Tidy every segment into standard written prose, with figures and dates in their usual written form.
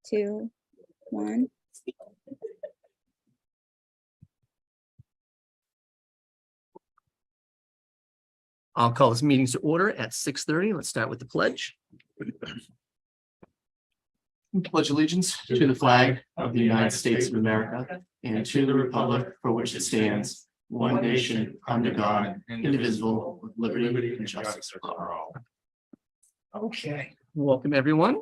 2, 1. I'll call this meeting to order at 6:30. Let's start with the pledge. Pledge allegiance to the flag of the United States of America and to the republic for which it stands, one nation, under God, indivisible, with liberty and justice for all. Okay, welcome everyone.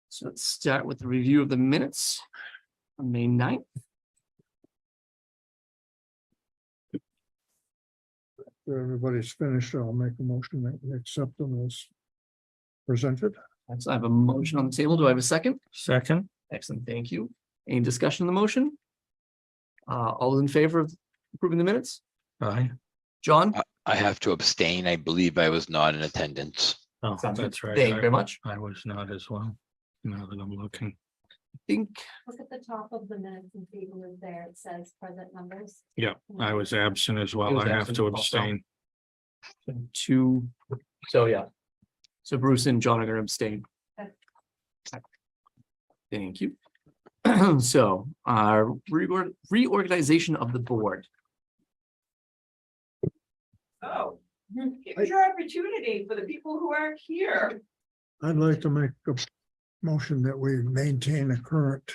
So let's start with the review of the minutes on May 9th. Everybody's finished. I'll make a motion that we accept them as presented. So I have a motion on the table. Do I have a second? Second. Excellent, thank you. Any discussion on the motion? All those in favor of approving the minutes? Aye. John? I have to abstain. I believe I was not in attendance. Oh, Sounds good. that's right. Thank you very much. I was not as well. Now that I'm looking. I think, Look at the top of the minutes and see who is there. It says present numbers. Yeah, I was absent as He well. was I have absent to also. abstain. two, so yeah. So Bruce and John are gonna abstain. Okay. Thank you. So, reorganization of the board. Oh, here's your opportunity for the people who aren't here. I'd like to make a motion that we maintain the current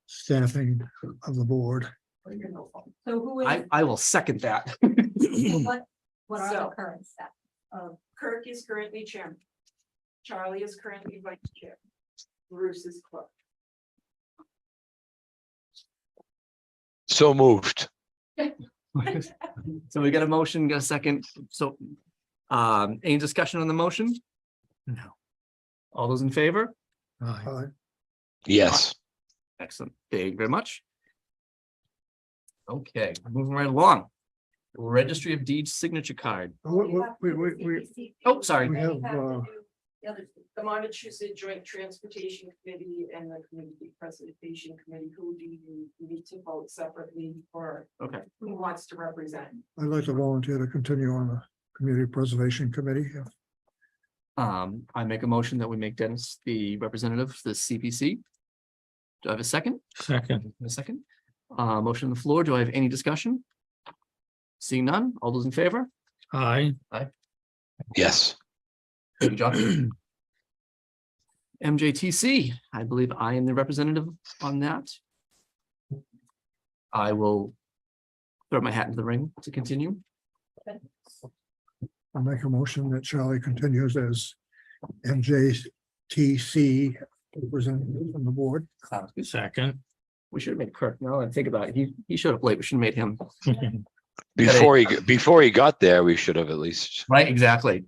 staffing of the board. So who is, I will second that. what are So- the current staff? Kirk is currently chairman. Charlie is currently vice chair. Bruce is clerk. So moved. So we got a motion, got a second, so any discussion on the motion? No. All those in favor? Aye. Yes. Excellent, thank you very much. Okay, moving right along. Registry of Deeds signature card. Oh, sorry. We have, The Montechusett Joint Transportation Committee and the Community Preservation Committee, who do you need to vote separately for? Okay. Who wants to represent? I'd like to volunteer to continue on the Community Preservation Committee. I make a motion that we make Dennis the representative of the CPC. Do I have a second? Second. A second. Motion on the floor. Do I have any discussion? Seeing none, all those in favor? Aye. Yes. Thank you, John. MJTC, I believe I am the representative on that. I will throw my hat into the ring to continue. I'll make a motion that Charlie continues as MJTC representative on the board. Sounds good. Second. We should have made Kirk. Now that I think about it, he showed up late. We should have made him. Before he got there, we should have at least. Right, exactly.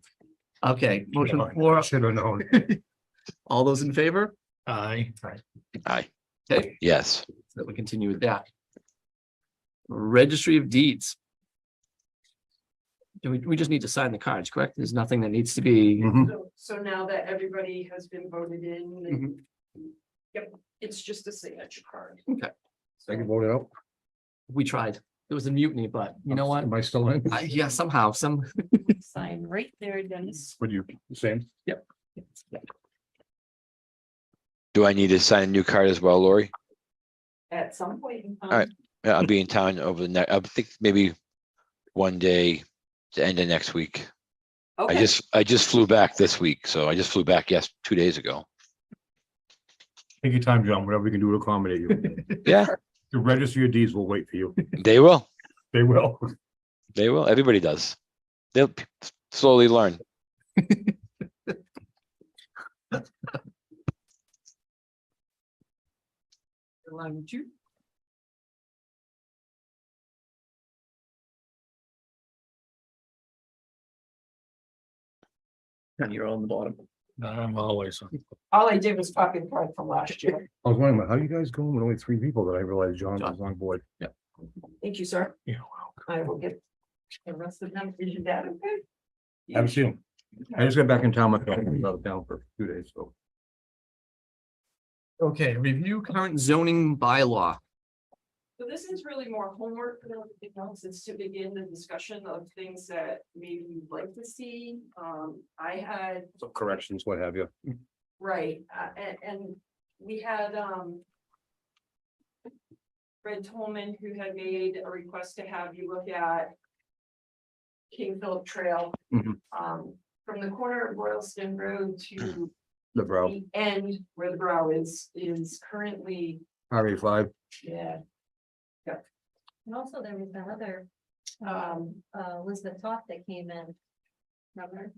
Okay, motion on the floor. Should have known. All those in favor? Aye. Aye. Okay, Yes. so that we continue with that. Registry of Deeds. Do we just need to sign the cards, correct? There's nothing that needs to be. So now that everybody has been voted in, Mhm. yep, it's just a signature card. I can vote it out. We tried. There was a mutiny, but you know what? Am I still in? Yeah, somehow, some. Sign right there, Dennis. Would you, same? Do I need to sign a new card as well, Lori? At some point in time. All right. Yeah, I'll be in town over the next, I think maybe one day, the end of next week. Okay. I just flew back this week, so I just flew back 2 days ago. Take your time, John, whatever we can do to accommodate you. Yeah, The Registry of Deeds will wait for you. they will. They will. They will. Everybody does. They'll slowly learn. And you're on the bottom. I'm always. All I did was copy the card from last year. I was wondering, how you guys going with only 3 people that I realized John was on board? Thank you, sir. Yeah. I will get the rest of them. Is your dad okay? Haven't seen him. I just got back in town. My family was out of town for 2 days, so. Okay, review current zoning bylaw. So this is really more homework than anything else. It's to begin the discussion of things that maybe you'd like to see. I had So corrections, what have you. Right, and we had, Fred Tolman, who had made a request to have you look at King Philip Trail, Mhm. From the corner of Royalston Road to The brow, the end where the brow is currently, RA5. yeah. And also there was that other, Elizabeth Toth that came in. Remember?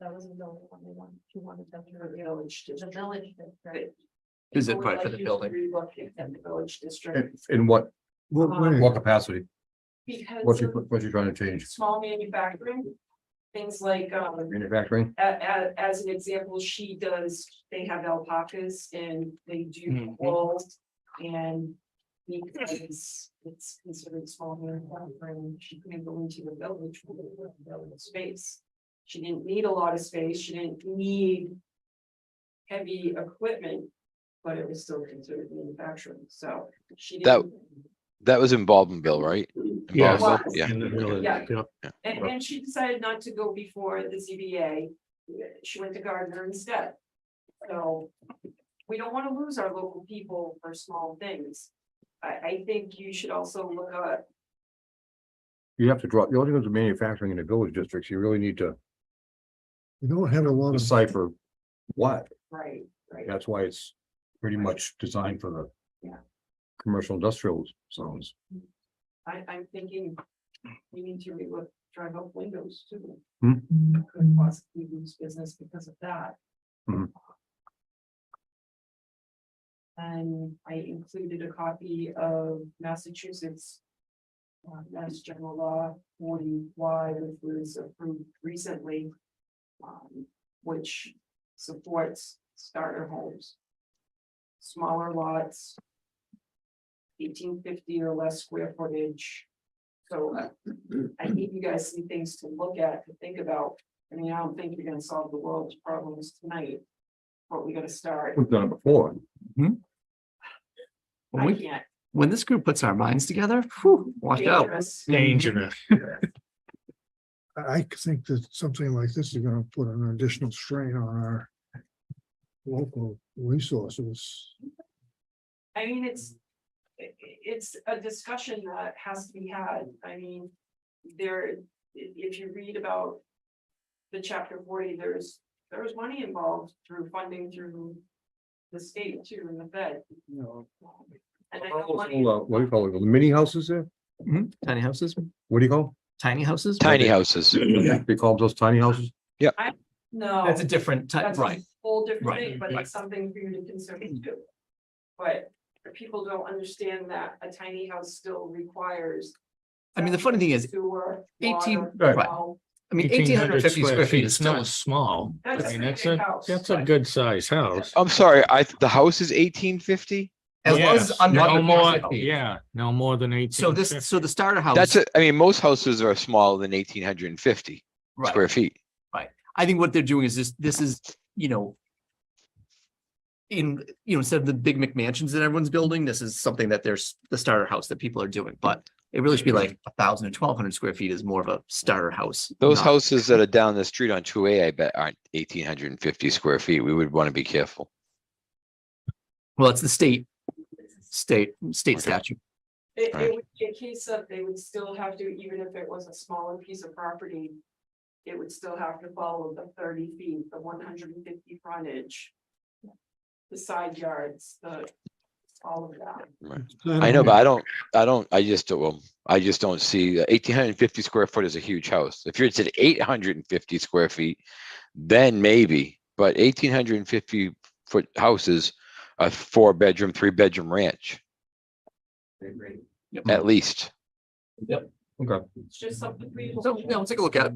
That wasn't the only one they wanted, she wanted them to The review village the district. village district. Is it People would right for like the you to building? relook at the village district In what, What way? what capacity? because What's you, of what's you trying to change? small manufacturing. Things like, Manufacturing? as an example, they have alpacas and they do Mhm. wool. And because it's considered small manufacturing, she couldn't go into the village with the village space. She didn't need a lot of space, she didn't need heavy equipment, but it was still considered manufacturing, so she That- didn't. That was in Baldwinville, right? In Yes. Baldwinville? Yeah. In the village, Yeah. yeah. And she decided not to go before the ZBA. She went to Gardner instead. So we don't want to lose our local people for small things. I think you should also look at, You have to drop, the only ones with manufacturing in the village districts, you really need to You don't have a lot of, decipher what. right. That's why it's pretty much designed for the Yeah. commercial industrial zones. I'm thinking we need to relook, drive up windows too. Hmm. Could possibly lose business because of that. Mhm. And I included a copy of Massachusetts. Mass General Law 40Y, which was approved recently. Which supports starter homes. Smaller lots. 1850 or less square footage. So I gave you guys some things to look at, to think about. I mean, I don't think you're gonna solve the world's problems tonight. But we gotta start. We've done it before. I can't. When this group puts our minds together, whew, watch out. Dangerous. Dangerous. I think that something like this is gonna put an additional strain on our local resources. I mean, it's a discussion that has to be had. I mean, if you read about the chapter 40, there's money involved through funding through the state too, and the Fed. And I know money. What do you call it, the mini houses there? Tiny houses, What do you call tiny houses? Tiny houses. them? They call those tiny houses? No. That's a different type, That's a right? whole different Right, thing, but right. it's something for you to consider too. But people don't understand that a tiny house still requires. I mean, the funny thing is, Sewer. 18 water, right. well, I mean, 1850 square feet is It's still, not small. That's I mean, a that's big a, house, that's a but- good size house. I'm sorry, the house is 1850? as long as Yes, it's under. no more, 50. yeah, no more than 18. So so the starter house. That's it. I mean, most houses are smaller than 1850 Right. square feet. I think what they're doing is this is, instead of the big McMansions that everyone's building, this is something that there's the starter house that people are doing, but it really should be like 1,000 to 1,200 square feet is more of a starter house. Those not- houses that are down the street on 2A, I bet aren't 1850 square feet. We would want to be careful. Well, it's the state statute. It Right. would be a case of they would still have to, even if it was a smaller piece of property. It would still have to follow the 30 feet, the 150 frontage. The side yards, all of that. I know, but I just don't see 1850 square foot is a huge house. If you're at 850 square feet, then maybe, but 1850 foot houses, a 4-bedroom, 3-bedroom ranch, at least. Okay, It's just something for you to. So, let's take a look at it.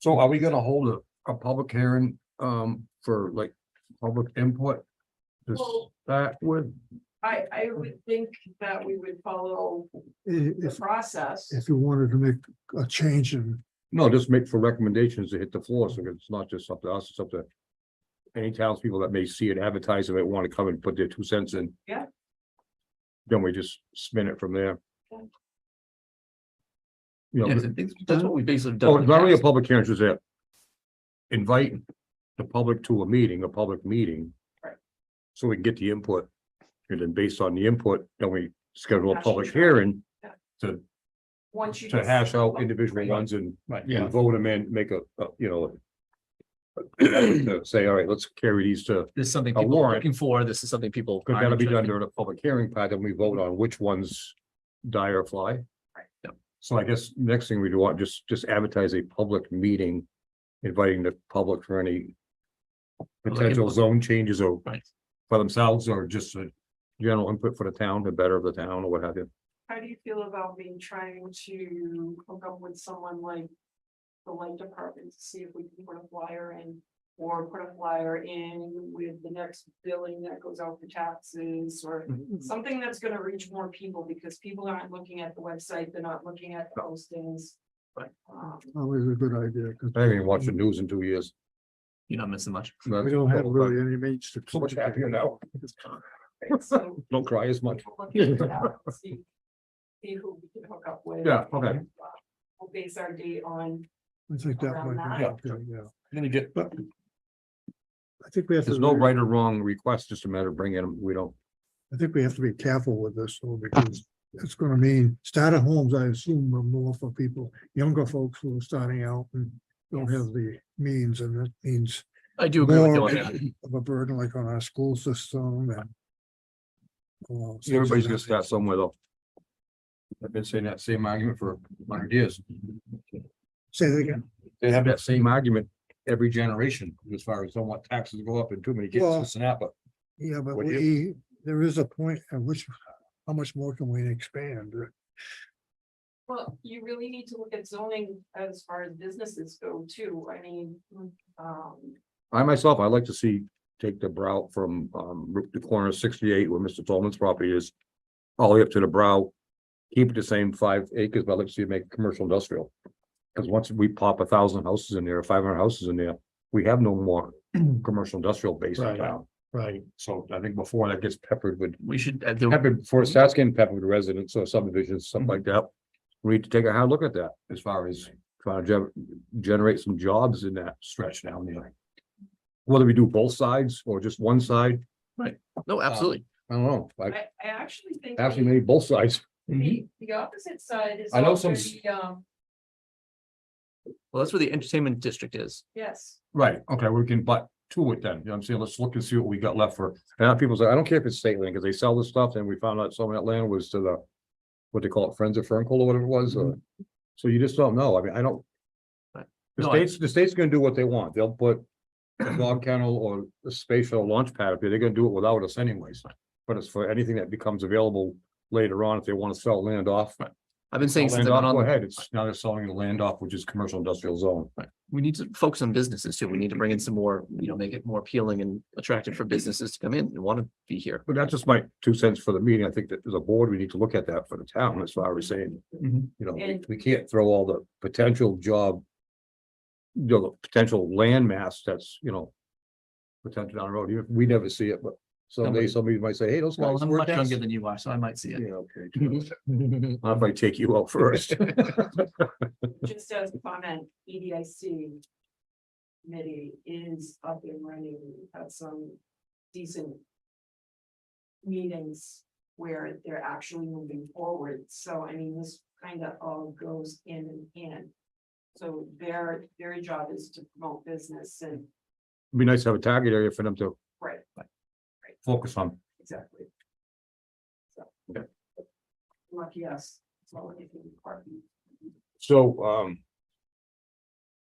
so are we gonna hold a public hearing, for like public input? To Well- start with? I would think that we would follow the If, process. if you wanted to make a change in, No, just make for recommendations to hit the floor, so it's not just up to us, it's up to any townspeople that may see it advertised, and they want to come and put their 2 cents in. Yeah. Then we just spin it from there. Yeah. You Yeah, know, 'cause I think that's what we basically oh, done. it's not really a public hearing, it's just that invite the public to a public meeting. Right. So we can get the input, and then based on the input, then we schedule a Hash public it out. hearing. Yeah. To, Once you. to hash out individual ones and and vote them in, make a, you know. to say, all right, let's carry these to, This is something A people are warrant. looking for. This is something people. because are that'll be done interested during the public hearing part, then we vote on which ones die or fly. Right. Yep. So I guess next thing we do want, just advertise a public meeting, inviting the public for any potential input. zone changes or Right. for themselves, or just a general input for the town, the better of the town, or what have you. How do you feel about me trying to hook up with someone like the light department to see if we can put a flyer in? Or put a flyer in with the next billing that goes out for taxes or something that's gonna reach more people because people aren't looking at the website, they're not looking at the postings. Right. Always a good idea, because I haven't even watched the news in 2 years. You're not missing much. we don't have really any main So much happier now. So Don't cry as much. we'll look into that, see who we can hook up with. Yeah, okay. We'll base our date on, I think that Around might be, that. okay, yeah. Gonna get, But I think we have to. there's no be- right or wrong request, just a matter of bringing them, we don't. I think we have to be careful with this, though, because it's gonna mean starter homes, I assume, are more for people, younger folks who are starting out and don't have the means, and that means I do agree with you more on that. of a burden like on our school system and. Everybody's gonna start somewhere though. I've been saying that same argument for 100 years. Say that again. They have that same argument every generation, as far as don't want taxes to go up and too many kids, Well- this and that, but Yeah, but What do there is a point at which, how much more can we expand? well, you really need to look at zoning as far as businesses go too. I mean, I myself, I like to see, take the brow from the corner of 68 where Mr. Tolman's property is. All the way up to the brow, keep it the same 5 acres, but I'd like to see it make commercial industrial. Because once we pop 1,000 houses in there, or 500 houses in there, we have no more commercial industrial base in Right. town. Right. So I think before that gets peppered with, We should, before it starts getting peppered with residents or subdivisions, something like that. We need to take a hard look at that as far as trying to generate some jobs in that stretch down there. Whether we do both sides or just one side, no, absolutely. I don't know, like, I actually think. actually maybe both sides. The opposite side is. I know some already, Well, that's where the entertainment district is. yes, Right, okay, we can, but to it then, you know what I'm saying, let's look and see what we got left for, and now people say, I don't care if it's state land, because they sell this stuff, and we found out some of that land was to the. What they call it, Friends of Ferncool or whatever it was, so you just don't know, I mean, I don't. Right. The No, I- state's gonna do what they want, they'll put a dog kennel or a spatial launch pad up here, they're gonna do it without us anyways. But it's for anything that becomes available later on, if they wanna sell land off. I've been saying since Land I've off, been go on, ahead, it's now they're selling the land off, which is commercial industrial zone. we need to focus on businesses too. We need to bring in some more, make it more appealing and attractive for businesses to come in and want to be here. But that's just my 2 cents for the meeting. I think that as a board, we need to look at that for the town as far as saying, you know, And- we can't throw all the potential job. The potential land mass that's, potential down the road. We never see it, but someday somebody might say, hey, those Well, guys I'm work. much that." younger than you are, so I might see it. Yeah, okay. I might take you out first. just as a comment, EDIC. Committee is up and running, we've had some decent. Meetings where they're actually moving forward, so I mean, this kind of all goes in and in. So their job is to promote business and, Be nice to have a target area for them to right, focus on. exactly. So. Lucky us, it's all anything part. So,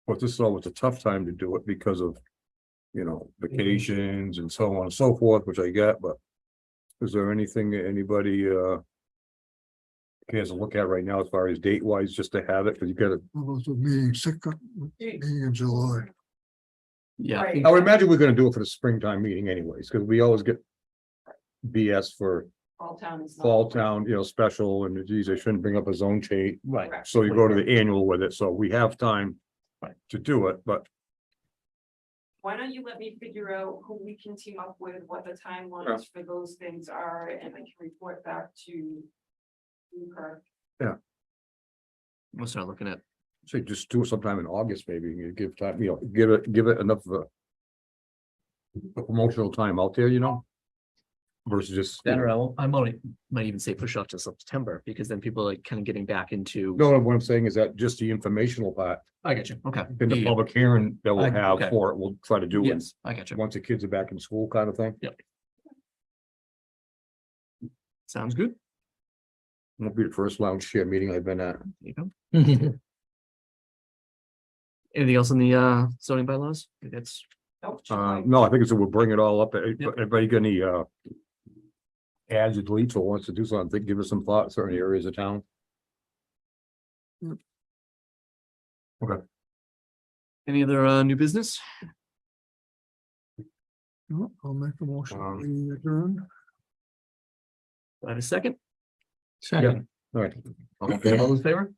but this is always a tough time to do it because of, vacations and so on and so forth, which I get, but. Is there anything that anybody, cares to look at right now as far as date wise, just to have it, because you gotta, Those are meeting in July. Yeah, Right. I would imagine we're gonna do it for the springtime meeting anyways, because we always get. BS for Fall town is. not- fall town, special, and geez, they shouldn't bring up a zone change, right. Correct. so you go to the annual with it, so we have time. Right. To do it, but Why don't you let me figure out who we can team up with, what the timelines for those things are, and I can report back to. You, Kirk. We'll start looking at, say just do it sometime in August, maybe, you give time, give it enough of a. a promotional time out there, you know? Versus just. That or I might even say push off to September, because then people are like kind of getting back into. No, what I'm saying is that just the informational part, I get you, okay. in the Yeah, public hearing that we'll have okay. for it, we'll try to do it. yes, I get you. Once the kids are back in school kind of thing. Sounds good. Won't be the first lounge share meeting I've been at. There you go. Anything else in the zoning bylaws? I think that's No, I think it's, we'll bring it all up. Everybody got any, adds or deletes or wants to do something, give us some thoughts, certain areas of town. any other new business? No, I'll make a motion. Um, We adjourn. Do I have a second? Second. All right. All in favor?